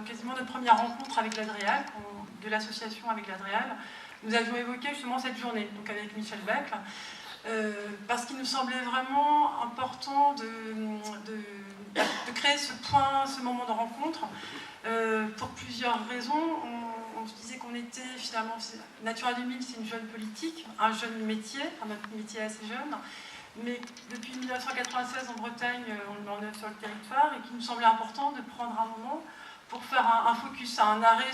quasiment notre première rencontre avec l'Adréal, de l'association avec l'Adréal. Nous avions évoqué justement cette journée, donc avec Michel Becle, parce qu'il nous semblait vraiment important de créer ce point, ce moment de rencontre, pour plusieurs raisons. On se disait qu'on était finalement, Natura 2000, c'est une jeune politique, un jeune métier, notre métier est assez jeune, mais depuis 1996 en Bretagne, on le met en œuvre sur le territoire, et qu'il nous semblait important de prendre un moment pour faire un focus, un arrêt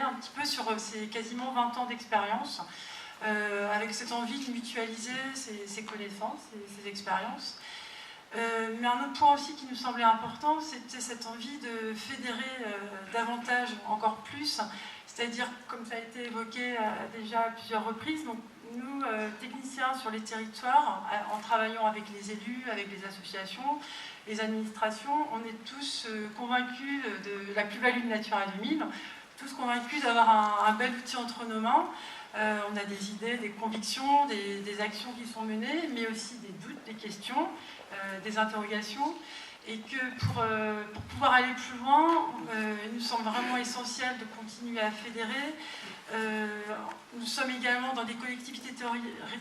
un petit peu sur ces quasiment 20 ans d'expérience, avec cette envie de mutualiser ses connaissances et ses expériences. Mais un autre point aussi qui nous semblait important, c'était cette envie de fédérer davantage, encore plus, c'est-à-dire, comme ça a été évoqué déjà à plusieurs reprises, donc nous, techniciens sur les territoires, en travaillant avec les élus, avec les associations, les administrations, on est tous convaincus de la plus-value de Natura 2000, tous convaincus d'avoir un bel outil entre nos mains. On a des idées, des convictions, des actions qui sont menées, mais aussi des doutes, des questions, des interrogations, et que pour pouvoir aller plus loin, il nous semble vraiment essentiel de continuer à fédérer. Nous sommes également dans des collectivités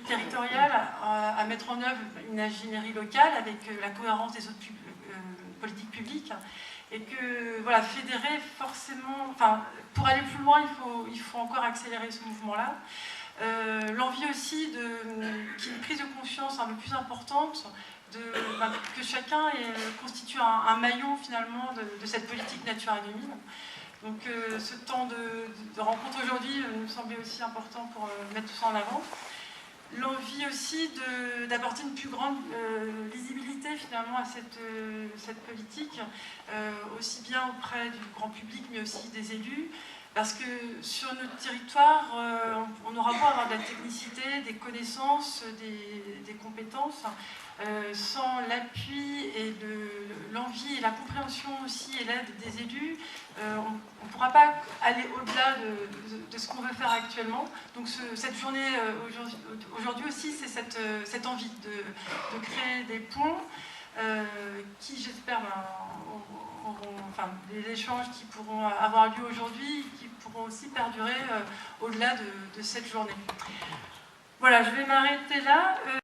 territoriales à mettre en œuvre une ingénierie locale avec la cohérence des autres politiques publiques, et que voilà, fédérer forcément, enfin, pour aller plus loin, il faut encore accélérer ce mouvement-là. L'envie aussi qu'il y ait une prise de conscience un peu plus importante, que chacun constitue un maillon finalement de cette politique Natura 2000. Donc ce temps de rencontre aujourd'hui nous semblait aussi important pour mettre tout ça en avant. L'envie aussi d'apporter une plus grande lisibilité finalement à cette politique, aussi bien auprès du grand public mais aussi des élus, parce que sur notre territoire, on aura beau avoir de la technicité, des connaissances, des compétences, sans l'appui et l'envie et la compréhension aussi et l'aide des élus, on ne pourra pas aller au-delà de ce qu'on veut faire actuellement. Donc cette journée aujourd'hui aussi, c'est cette envie de créer des ponts qui, j'espère, les échanges qui pourront avoir lieu aujourd'hui, qui pourront aussi perdurer au-delà de cette journée. Voilà, je vais m'arrêter là.